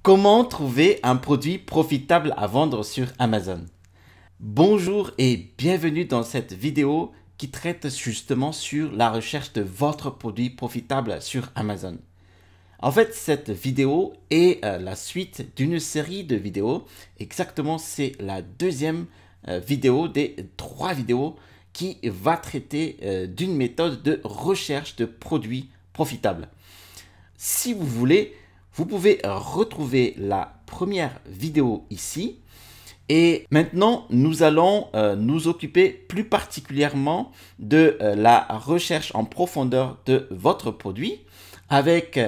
Comment trouver un produit profitable à vendre sur Amazon? Bonjour et bienvenue dans cette vidéo qui traite justement sur la recherche de votre produit profitable sur Amazon. En fait, cette vidéo est la suite d'une série de vidéos. Exactement, c'est la deuxième vidéo des 3 vidéos qui va traiter d'une méthode de recherche de produits profitables. Si vous voulez, vous pouvez retrouver la première vidéo ici. Et maintenant, nous allons nous occuper plus particulièrement de la recherche en profondeur de votre produit avec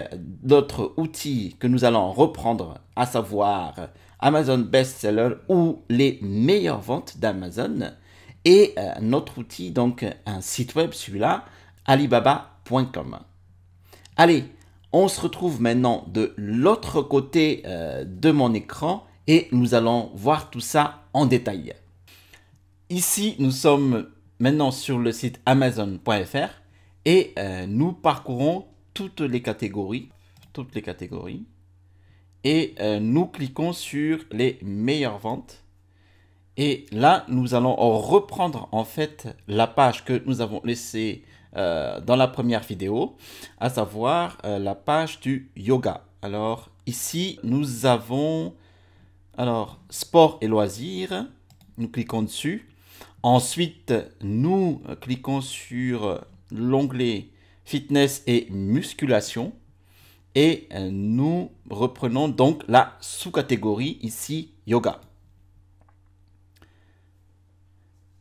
notre outil que nous allons reprendre, à savoir Amazon Bestseller ou les meilleures ventes d'Amazon et notre outil, donc un site web, celui-là, alibaba.com. Allez, on se retrouve maintenant de l'autre côté de mon écran et nous allons voir tout ça en détail. Ici, nous sommes maintenant sur le site amazon.fr et nous parcourons toutes les catégories et nous cliquons sur les meilleures ventes. Et là, nous allons reprendre en fait la page que nous avons laissée dans la première vidéo, à savoir la page du yoga. Alors ici, nous avons sport et loisirs. Nous cliquons dessus. Ensuite, nous cliquons sur l'onglet fitness et musculation. Et nous reprenons donc la sous-catégorie ici, yoga.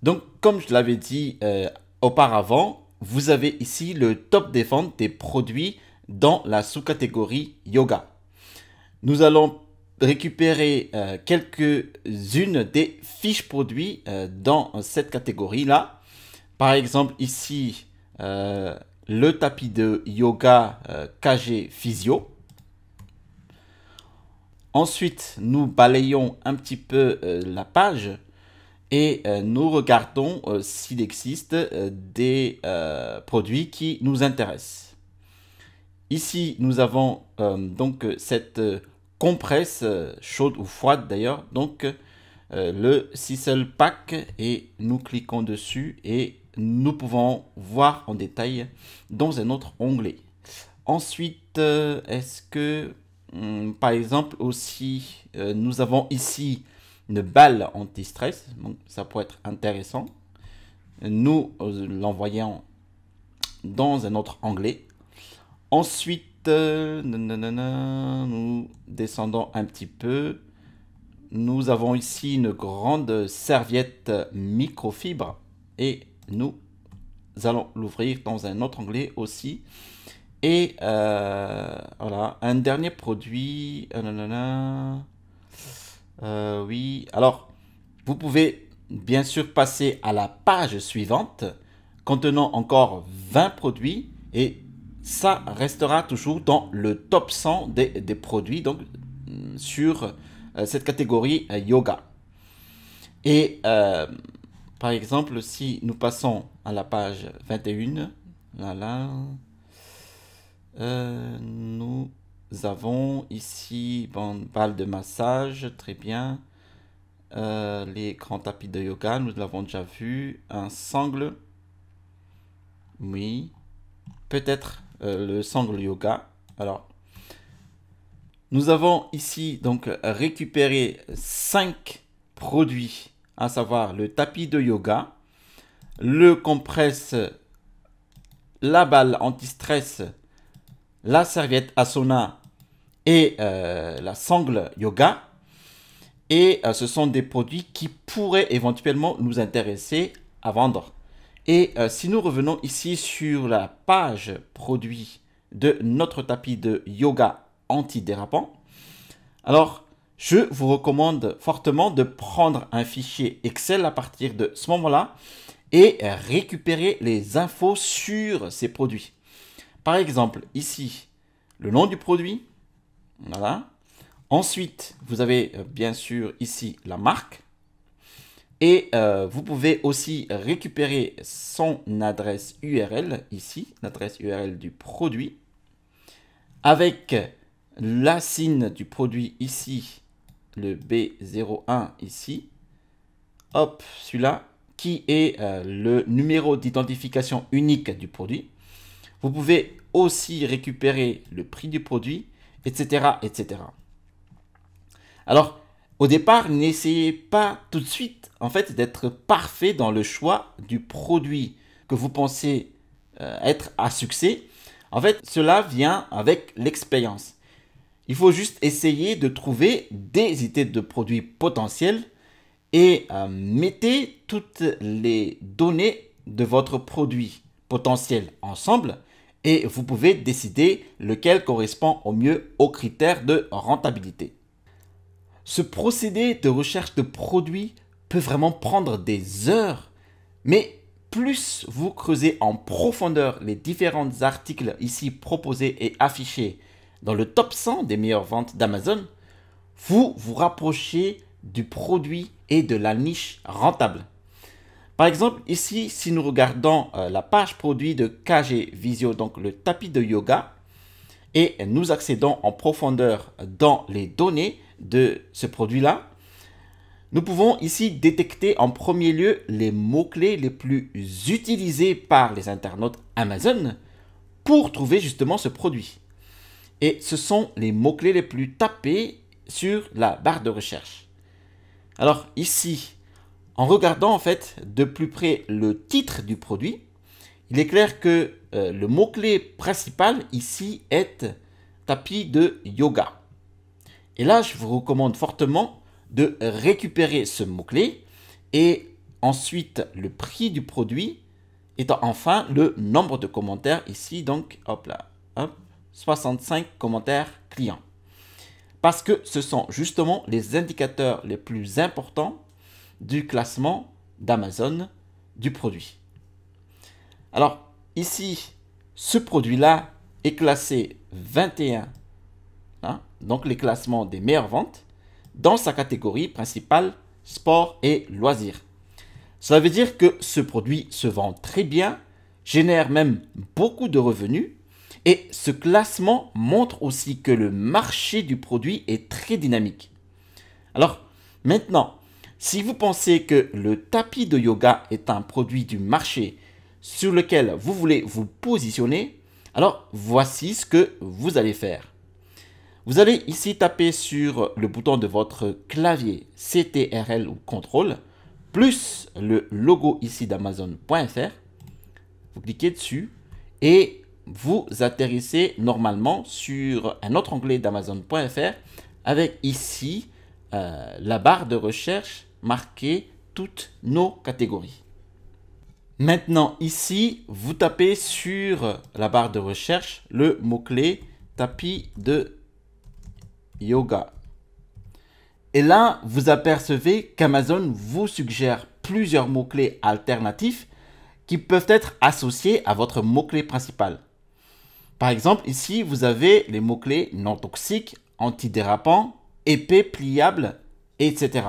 Donc, comme je l'avais dit auparavant, vous avez ici le top des ventes des produits dans la sous-catégorie yoga. Nous allons récupérer quelques-unes des fiches produits dans cette catégorie-là. Par exemple, ici, le tapis de yoga KG Physio. Ensuite, nous balayons un petit peu la page et nous regardons s'il existe des produits qui nous intéressent. Ici, nous avons donc cette compresse chaude ou froide d'ailleurs, donc le Sisal Pack, et nous cliquons dessus et nous pouvons voir en détail dans un autre onglet. Ensuite, est-ce que par exemple aussi nous avons ici une balle anti-stress, donc ça pourrait être intéressant. Nous l'envoyons dans un autre onglet. Ensuite, nous descendons un petit peu. Nous avons ici une grande serviette microfibre et nous allons l'ouvrir dans un autre onglet aussi. Et voilà, un dernier produit. Oui, alors vous pouvez bien sûr passer à la page suivante contenant encore 20 produits et ça restera toujours dans le top 100 des produits donc sur cette catégorie yoga. Et par exemple, si nous passons à la page 21, nous avons ici balle de massage, très bien. Les grands tapis de yoga, nous l'avons déjà vu. Un sangle, oui. Peut-être le sangle yoga. Alors, nous avons ici donc récupéré 5 produits, à savoir le tapis de yoga, le compresse, la balle anti-stress, la serviette Asana et la sangle yoga. Et ce sont des produits qui pourraient éventuellement nous intéresser à vendre. Et si nous revenons ici sur la page produit de notre tapis de yoga antidérapant, alors je vous recommande fortement de prendre un fichier Excel à partir de ce moment-là et récupérer les infos sur ces produits. Par exemple, ici, le nom du produit, voilà. Ensuite, vous avez bien sûr ici la marque. Et vous pouvez aussi récupérer son adresse URL, ici, l'adresse URL du produit, avec la signe du produit ici, le B01 ici, hop, celui-là, qui est le numéro d'identification unique du produit. Vous pouvez aussi récupérer le prix du produit, etc., etc. Alors, au départ, n'essayez pas tout de suite, en fait, d'être parfait dans le choix du produit que vous pensez être à succès. En fait, cela vient avec l'expérience. Il faut juste essayer de trouver des idées de produits potentiels et mettez toutes les données de votre produit potentiel ensemble et vous pouvez décider lequel correspond au mieux aux critères de rentabilité. Ce procédé de recherche de produits peut vraiment prendre des heures, mais plus vous creusez en profondeur les différents articles ici proposés et affichés dans le top 100 des meilleures ventes d'Amazon, vous vous rapprochez du produit et de la niche rentable. Par exemple, ici, si nous regardons la page produit de KG Visio, donc le tapis de yoga, et nous accédons en profondeur dans les données de ce produit-là, nous pouvons ici détecter en premier lieu les mots-clés les plus utilisés par les internautes Amazon pour trouver justement ce produit. Et ce sont les mots-clés les plus tapés sur la barre de recherche. Alors ici, en regardant en fait de plus près le titre du produit, il est clair que le mot-clé principal ici est tapis de yoga. Et là, je vous recommande fortement de récupérer ce mot-clé et ensuite le prix du produit étant enfin le nombre de commentaires ici. Donc, hop là, hop, 65 commentaires clients. Parce que ce sont justement les indicateurs les plus importants du classement d'Amazon du produit. Alors, ici, ce produit-là est classé 21, hein, donc les classements des meilleures ventes, dans sa catégorie principale sport et loisirs. Cela veut dire que ce produit se vend très bien, génère même beaucoup de revenus et ce classement montre aussi que le marché du produit est très dynamique. Alors maintenant, si vous pensez que le tapis de yoga est un produit du marché sur lequel vous voulez vous positionner, alors voici ce que vous allez faire. Vous allez ici taper sur le bouton de votre clavier CTRL ou CTRL, plus le logo ici d'Amazon.fr. Vous cliquez dessus et vous atterrissez normalement sur un autre onglet d'Amazon.fr avec ici la barre de recherche marquée toutes nos catégories. Maintenant ici, vous tapez sur la barre de recherche le mot-clé tapis de yoga. Et là, vous apercevez qu'Amazon vous suggère plusieurs mots-clés alternatifs qui peuvent être associés à votre mot-clé principal. Par exemple, ici, vous avez les mots-clés non toxiques, antidérapants, épais, pliables, etc.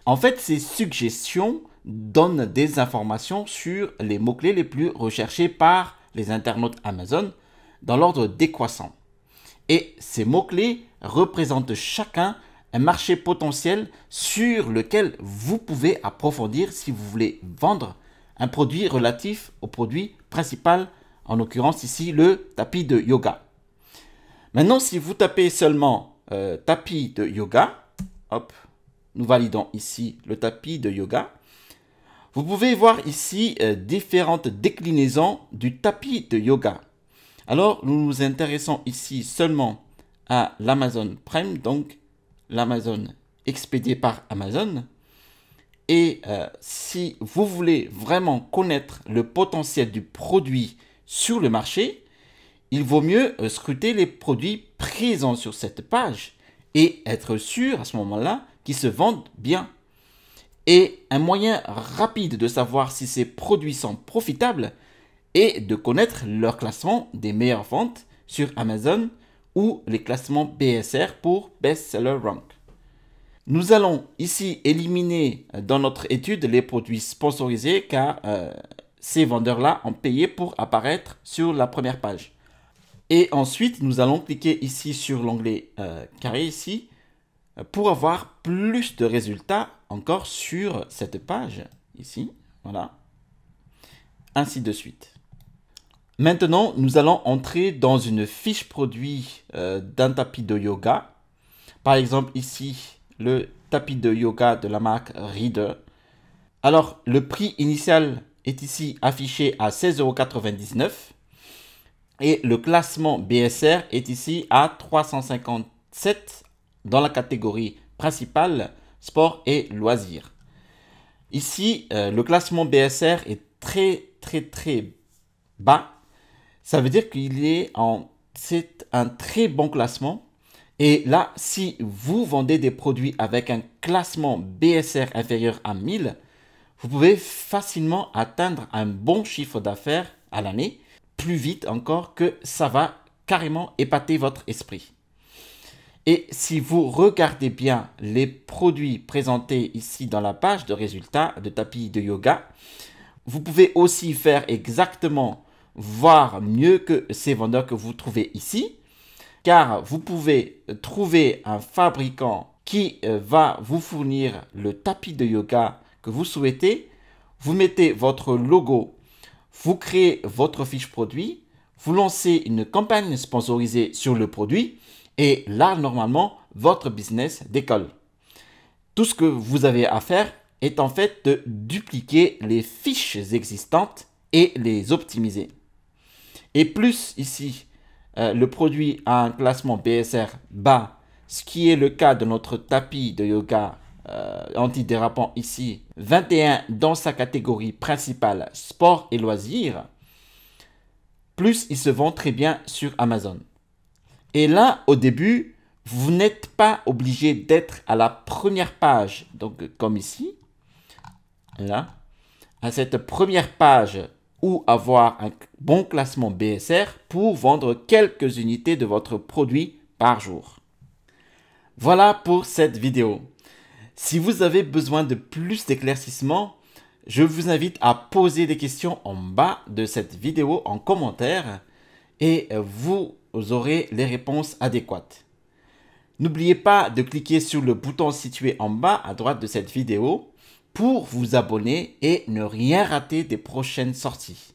En fait, ces suggestions donnent des informations sur les mots-clés les plus recherchés par les internautes Amazon dans l'ordre décroissant. Et ces mots-clés représentent chacun un marché potentiel sur lequel vous pouvez approfondir si vous voulez vendre un produit relatif au produit principal, en l'occurrence ici le tapis de yoga. Maintenant, si vous tapez seulement tapis de yoga, hop, nous validons ici le tapis de yoga, vous pouvez voir ici différentes déclinaisons du tapis de yoga. Alors, nous nous intéressons ici seulement à l'Amazon Prime, donc l'Amazon expédié par Amazon. Et si vous voulez vraiment connaître le potentiel du produit sur le marché, il vaut mieux scruter les produits présents sur cette page et être sûr à ce moment-là qu'ils se vendent bien. Et un moyen rapide de savoir si ces produits sont profitables est de connaître leur classement des meilleures ventes sur Amazon ou les classements BSR pour Best Seller Rank. Nous allons ici éliminer dans notre étude les produits sponsorisés car ces vendeurs-là ont payé pour apparaître sur la première page. Et ensuite, nous allons cliquer ici sur l'onglet carré ici pour avoir plus de résultats encore sur cette page ici. Voilà. Ainsi de suite. Maintenant, nous allons entrer dans une fiche produit d'un tapis de yoga. Par exemple, ici, le tapis de yoga de la marque Reader. Alors, le prix initial est ici affiché à 16,99 € et le classement BSR est ici à 357 dans la catégorie principale, sport et loisirs. Ici, le classement BSR est très bas. Ça veut dire c'est un très bon classement. Et là, si vous vendez des produits avec un classement BSR inférieur à 1000, vous pouvez facilement atteindre un bon chiffre d'affaires à l'année, plus vite encore que ça va carrément épater votre esprit. Et si vous regardez bien les produits présentés ici dans la page de résultats de tapis de yoga, vous pouvez aussi faire exactement voir mieux que ces vendeurs que vous trouvez ici, car vous pouvez trouver un fabricant qui va vous fournir le tapis de yoga que vous souhaitez. Vous mettez votre logo, vous créez votre fiche produit, vous lancez une campagne sponsorisée sur le produit et là, normalement, votre business décolle. Tout ce que vous avez à faire est en fait de dupliquer les fiches existantes et les optimiser. Et plus ici, le produit a un classement BSR bas, ce qui est le cas de notre tapis de yoga antidérapant ici, 21 dans sa catégorie principale sport et loisirs, plus il se vend très bien sur Amazon. Et là, au début, vous n'êtes pas obligé d'être à la première page, donc comme ici, là, à cette première page ou avoir un bon classement BSR pour vendre quelques unités de votre produit par jour. Voilà pour cette vidéo. Si vous avez besoin de plus d'éclaircissements, je vous invite à poser des questions en bas de cette vidéo en commentaire et vous aurez les réponses adéquates. N'oubliez pas de cliquer sur le bouton situé en bas à droite de cette vidéo pour vous abonner et ne rien rater des prochaines sorties.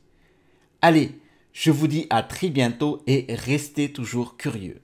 Allez, je vous dis à très bientôt et restez toujours curieux.